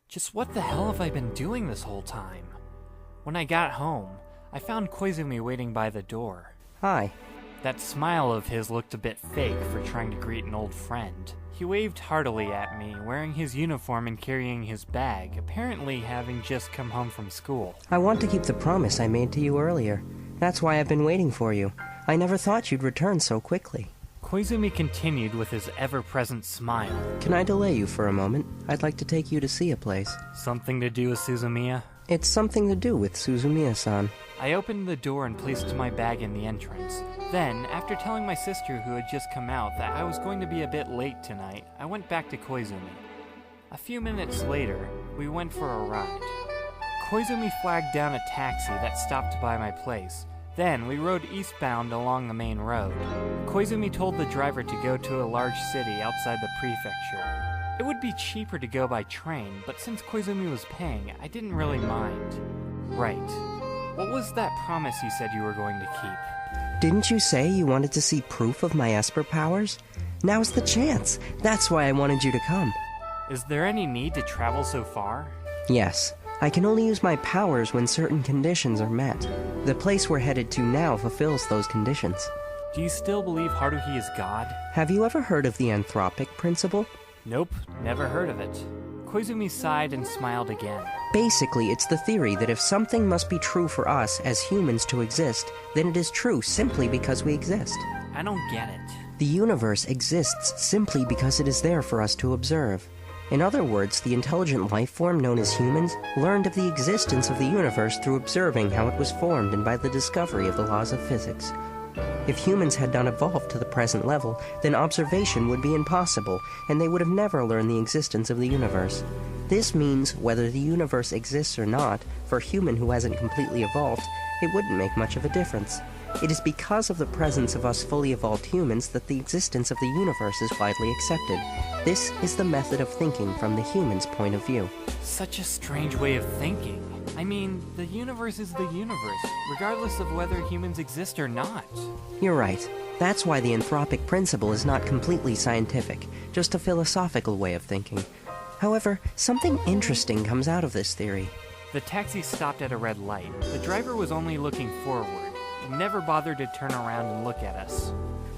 Just what the hell have I been doing this whole time? When I got home, I found Koizumi waiting by the door. Hi. That smile of his looked a bit fake for trying to greet an old friend. He waved heartily at me, wearing his uniform and carrying his bag, apparently having just come home from school. I want to keep the promise I made to you earlier. That's why I've been waiting for you. I never thought you'd return so quickly. Koizumi continued with his ever-present smile. Can I delay you for a moment? I'd like to take you to see a place. Something to do with Suzumiya? It's something to do with Suzumiya-san. I opened the door and placed my bag in the entrance. Then, after telling my sister who had just come out that I was going to be a bit late tonight, I went back to Koizumi. A few minutes later, we went for a ride. Koizumi flagged down a taxi that stopped by my place. Then, we rode eastbound along the main road. Koizumi told the driver to go to a large city outside the prefecture. It would be cheaper to go by train, but since Koizumi was paying, I didn't really mind. Right. What was that promise you said you were going to keep? Didn't you say you wanted to see proof of my Esper powers? Now's the chance. That's why I wanted you to come. Is there any need to travel so far? Yes. I can only use my powers when certain conditions are met. The place we're headed to now fulfills those conditions. Do you still believe Haruhi is God? Have you ever heard of the anthropic principle? Nope, never heard of it. Koizumi sighed and smiled again. Basically, it's the theory that if something must be true for us as humans to exist, then it is true simply because we exist. I don't get it. The universe exists simply because it is there for us to observe. In other words, the intelligent life form known as humans learned of the existence of the universe through observing how it was formed and by the discovery of the laws of physics. If humans had not evolved to the present level, then observation would be impossible, and they would have never learned the existence of the universe. This means, whether the universe exists or not, for a human who hasn't completely evolved, it wouldn't make much of a difference. It is because of the presence of us fully evolved humans that the existence of the universe is widely accepted. This is the method of thinking from the human's point of view. Such a strange way of thinking. I mean, the universe is the universe, regardless of whether humans exist or not. You're right. That's why the anthropic principle is not completely scientific, just a philosophical way of thinking. However, something interesting comes out of this theory. The taxi stopped at a red light. The driver was only looking forward. He never bothered to turn around and look at us.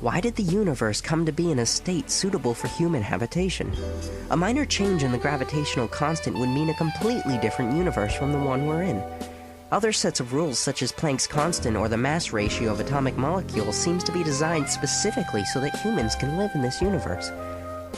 Why did the universe come to be in a state suitable for human habitation? A minor change in the gravitational constant would mean a completely different universe from the one we're in. Other sets of rules, such as Planck's constant or the mass ratio of atomic molecules, seems to be designed specifically so that humans can live in this universe.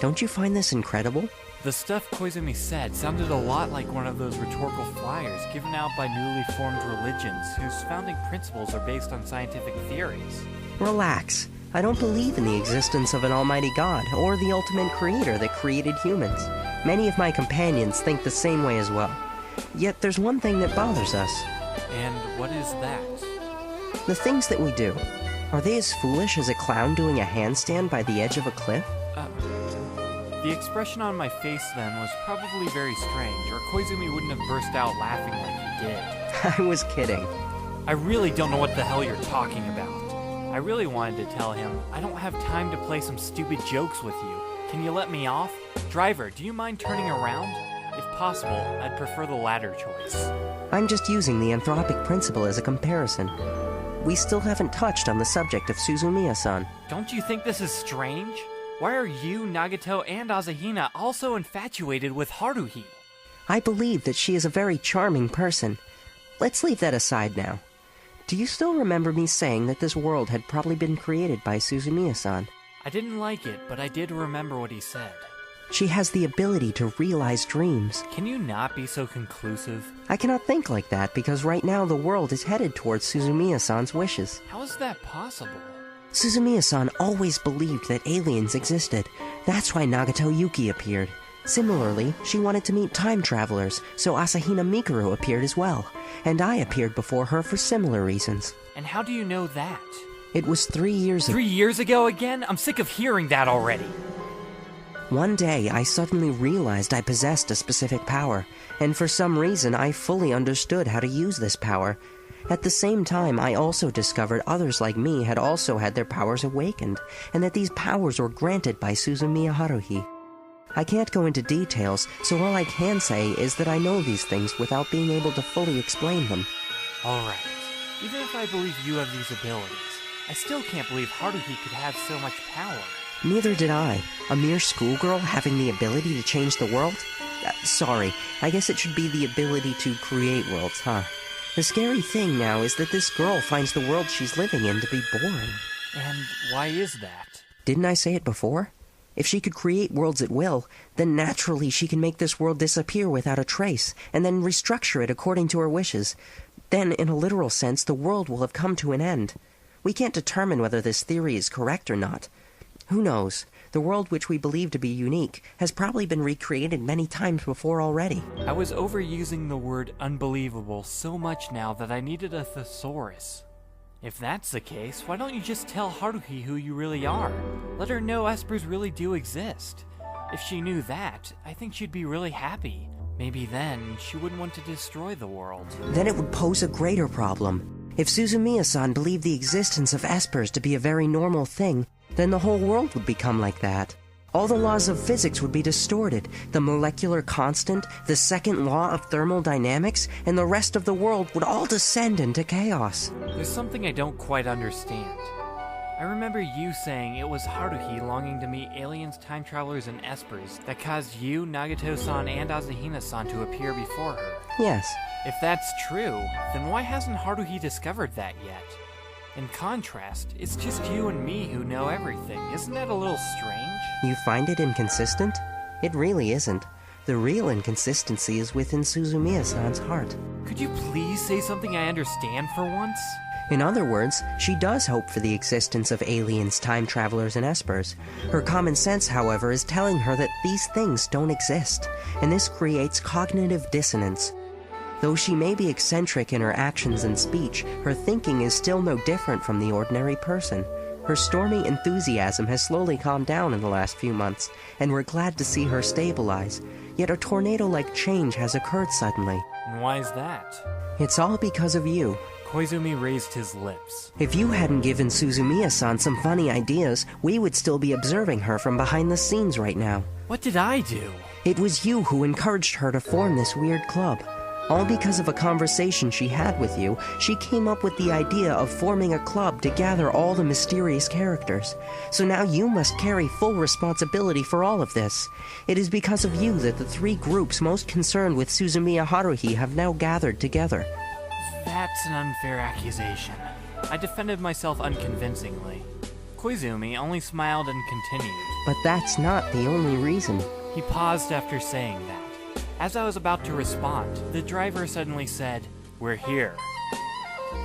Don't you find this incredible? The stuff Koizumi said sounded a lot like one of those rhetorical flyers given out by newly formed religions whose founding principles are based on scientific theories. Relax. I don't believe in the existence of an almighty God or the ultimate creator that created humans. Many of my companions think the same way as well. Yet there's one thing that bothers us. And what is that? The things that we do. Are they as foolish as a clown doing a handstand by the edge of a cliff? The expression on my face then was probably very strange, or Koizumi wouldn't have burst out laughing like he did. I was kidding. I really don't know what the hell you're talking about. I really wanted to tell him, I don't have time to play some stupid jokes with you. Can you let me off? Driver, do you mind turning around? If possible, I'd prefer the latter choice. I'm just using the anthropic principle as a comparison. We still haven't touched on the subject of Suzumiya-san. Don't you think this is strange? Why are you, Nagato, and Asahina also infatuated with Haruhi? I believe that she is a very charming person. Let's leave that aside now. Do you still remember me saying that this world had probably been created by Suzumiya-san? I didn't like it, but I did remember what he said. She has the ability to realize dreams. Can you not be so conclusive? I cannot think like that because right now the world is headed towards Suzumiya-san's wishes. How is that possible? Suzumiya-san always believed that aliens existed. That's why Nagato Yuki appeared. Similarly, she wanted to meet time travelers, so Asahina Mikuru appeared as well. And I appeared before her for similar reasons. And how do you know that? It was 3 years ago. 3 years ago again? I'm sick of hearing that already. One day, I suddenly realized I possessed a specific power, and for some reason I fully understood how to use this power. At the same time, I also discovered others like me had also had their powers awakened, and that these powers were granted by Suzumiya Haruhi. I can't go into details, so all I can say is that I know these things without being able to fully explain them. Alright, even if I believe you have these abilities, I still can't believe Haruhi could have so much power. Neither did I. A mere schoolgirl having the ability to change the world? Sorry, I guess it should be the ability to create worlds, huh? The scary thing now is that this girl finds the world she's living in to be boring. And why is that? Didn't I say it before? If she could create worlds at will, then naturally she can make this world disappear without a trace, and then restructure it according to her wishes. Then, in a literal sense, the world will have come to an end. We can't determine whether this theory is correct or not. Who knows? The world which we believe to be unique has probably been recreated many times before already. I was overusing the word unbelievable so much now that I needed a thesaurus. If that's the case, why don't you just tell Haruhi who you really are? Let her know espers really do exist. If she knew that, I think she'd be really happy. Maybe then, she wouldn't want to destroy the world. Then it would pose a greater problem. If Suzumiya-san believed the existence of espers to be a very normal thing, then the whole world would become like that. All the laws of physics would be distorted, the molecular constant, the second law of thermodynamics, and the rest of the world would all descend into chaos. There's something I don't quite understand. I remember you saying it was Haruhi longing to meet aliens, time travelers, and espers that caused you, Nagato-san, and Asahina-san to appear before her. Yes. If that's true, then why hasn't Haruhi discovered that yet? In contrast, it's just you and me who know everything. Isn't that a little strange? You find it inconsistent? It really isn't. The real inconsistency is within Suzumiya-san's heart. Could you please say something I understand for once? In other words, she does hope for the existence of aliens, time travelers, and espers. Her common sense, however, is telling her that these things don't exist, and this creates cognitive dissonance. Though she may be eccentric in her actions and speech, her thinking is still no different from the ordinary person. Her stormy enthusiasm has slowly calmed down in the last few months, and we're glad to see her stabilize. Yet a tornado-like change has occurred suddenly. And why is that? It's all because of you. Koizumi raised his lips. If you hadn't given Suzumiya-san some funny ideas, we would still be observing her from behind the scenes right now. What did I do? It was you who encouraged her to form this weird club. All because of a conversation she had with you, she came up with the idea of forming a club to gather all the mysterious characters. So now you must carry full responsibility for all of this. It is because of you that the three groups most concerned with Suzumiya Haruhi have now gathered together. That's an unfair accusation. I defended myself unconvincingly. Koizumi only smiled and continued. But that's not the only reason. He paused after saying that. As I was about to respond, the driver suddenly said, "We're here."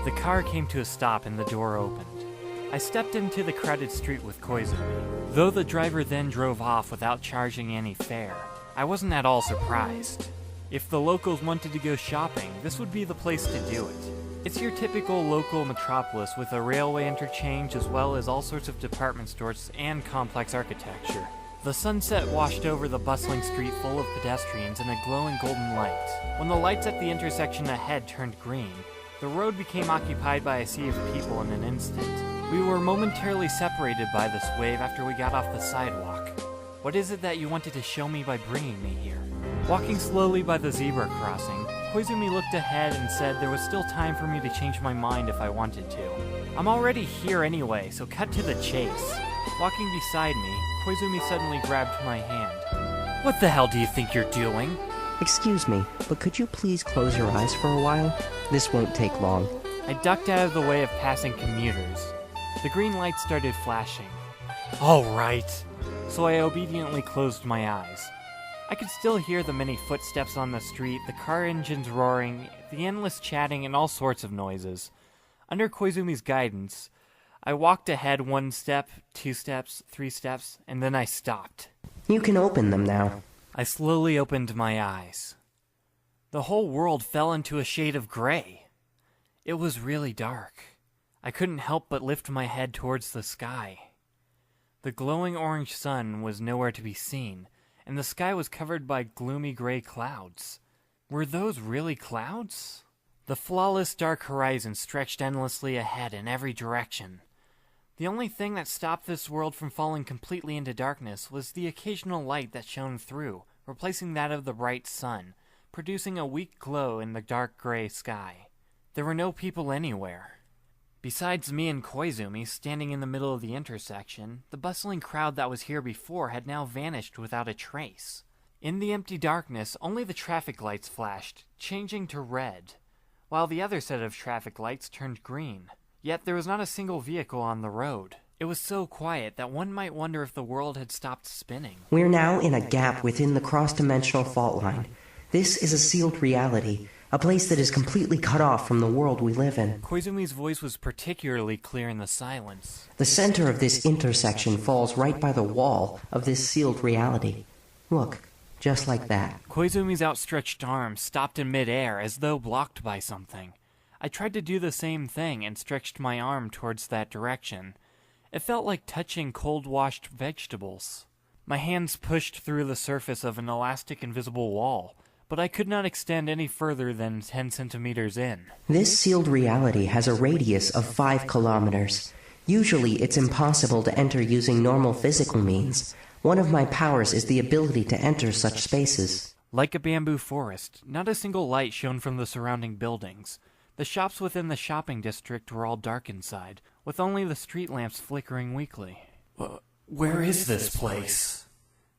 The car came to a stop and the door opened. I stepped into the crowded street with Koizumi. Though the driver then drove off without charging any fare, I wasn't at all surprised. If the locals wanted to go shopping, this would be the place to do it. It's your typical local metropolis with a railway interchange as well as all sorts of department stores and complex architecture. The sunset washed over the bustling street full of pedestrians in a glowing golden light. When the lights at the intersection ahead turned green, the road became occupied by a sea of people in an instant. We were momentarily separated by this wave after we got off the sidewalk. What is it that you wanted to show me by bringing me here? Walking slowly by the zebra crossing, Koizumi looked ahead and said there was still time for me to change my mind if I wanted to. I'm already here anyway, so cut to the chase. Walking beside me, Koizumi suddenly grabbed my hand. What the hell do you think you're doing? Excuse me, but could you please close your eyes for a while? This won't take long. I ducked out of the way of passing commuters. The green light started flashing. All right. So I obediently closed my eyes. I could still hear the many footsteps on the street, the car engines roaring, the endless chatting, and all sorts of noises. Under Koizumi's guidance, I walked ahead 1 step, 2 steps, 3 steps, and then I stopped. You can open them now. I slowly opened my eyes. The whole world fell into a shade of gray. It was really dark. I couldn't help but lift my head towards the sky. The glowing orange sun was nowhere to be seen, and the sky was covered by gloomy gray clouds. Were those really clouds? The flawless dark horizon stretched endlessly ahead in every direction. The only thing that stopped this world from falling completely into darkness was the occasional light that shone through, replacing that of the bright sun, producing a weak glow in the dark gray sky. There were no people anywhere. Besides me and Koizumi standing in the middle of the intersection, the bustling crowd that was here before had now vanished without a trace. In the empty darkness, only the traffic lights flashed, changing to red, while the other set of traffic lights turned green. Yet there was not a single vehicle on the road. It was so quiet that one might wonder if the world had stopped spinning. We're now in a gap within the cross-dimensional fault line. This is a sealed reality, a place that is completely cut off from the world we live in. Koizumi's voice was particularly clear in the silence. The center of this intersection falls right by the wall of this sealed reality. Look, just like that. Koizumi's outstretched arm stopped in midair as though blocked by something. I tried to do the same thing and stretched my arm towards that direction. It felt like touching cold-washed vegetables. My hands pushed through the surface of an elastic invisible wall, but I could not extend any further than 10 centimeters in. This sealed reality has a radius of 5 kilometers. Usually it's impossible to enter using normal physical means. One of my powers is the ability to enter such spaces. Like a bamboo forest, not a single light shone from the surrounding buildings. The shops within the shopping district were all dark inside, with only the street lamps flickering weakly. Where is this place?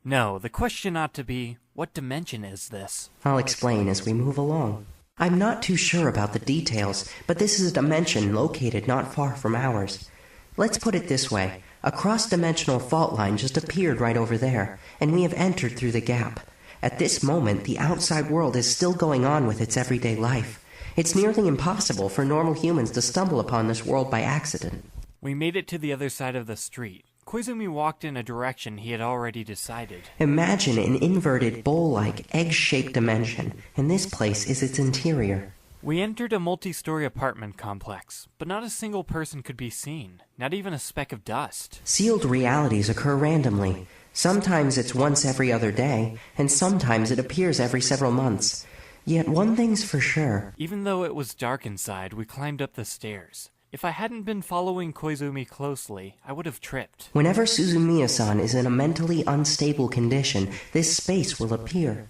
No, the question ought to be, what dimension is this? I'll explain as we move along. I'm not too sure about the details, but this is a dimension located not far from ours. Let's put it this way. A cross-dimensional fault line just appeared right over there, and we have entered through the gap. At this moment, the outside world is still going on with its everyday life. It's nearly impossible for normal humans to stumble upon this world by accident. We made it to the other side of the street. Koizumi walked in a direction he had already decided. Imagine an inverted, bowl-like, egg-shaped dimension, and this place is its interior. We entered a multi-story apartment complex, but not a single person could be seen, not even a speck of dust. Sealed realities occur randomly. Sometimes it's once every other day, and sometimes it appears every several months. Yet one thing's for sure. Even though it was dark inside, we climbed up the stairs. If I hadn't been following Koizumi closely, I would have tripped. Whenever Suzumiya-san is in a mentally unstable condition, this space will appear.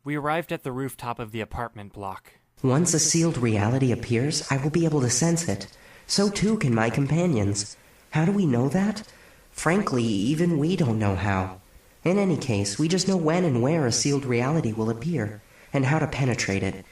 We arrived at the rooftop of the apartment block. Once a sealed reality appears, I will be able to sense it. So too can my companions. How do we know that? Frankly, even we don't know how. In any case, we just know when and where a sealed reality will appear, and how to penetrate it.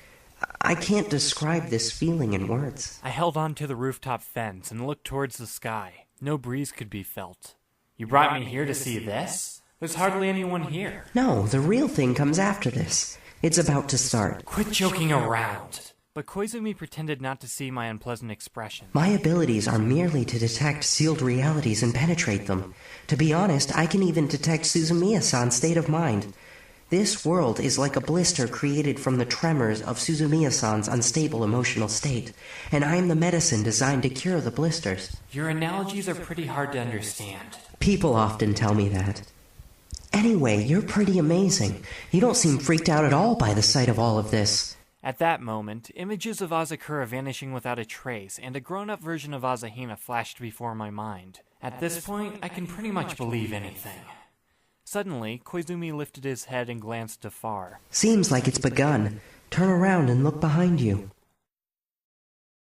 I can't describe this feeling in words. I held on to the rooftop fence and looked towards the sky. No breeze could be felt. You brought me here to see this? There's hardly anyone here. No, the real thing comes after this. It's about to start. Quit joking around. But Koizumi pretended not to see my unpleasant expression. My abilities are merely to detect sealed realities and penetrate them. To be honest, I can even detect Suzumiya-san's state of mind. This world is like a blister created from the tremors of Suzumiya-san's unstable emotional state, and I am the medicine designed to cure the blisters. Your analogies are pretty hard to understand. People often tell me that. Anyway, you're pretty amazing. You don't seem freaked out at all by the sight of all of this. At that moment, images of Asakura vanishing without a trace and a grown-up version of Asahina flashed before my mind. At this point, I can pretty much believe anything. Suddenly, Koizumi lifted his head and glanced afar. Seems like it's begun. Turn around and look behind you.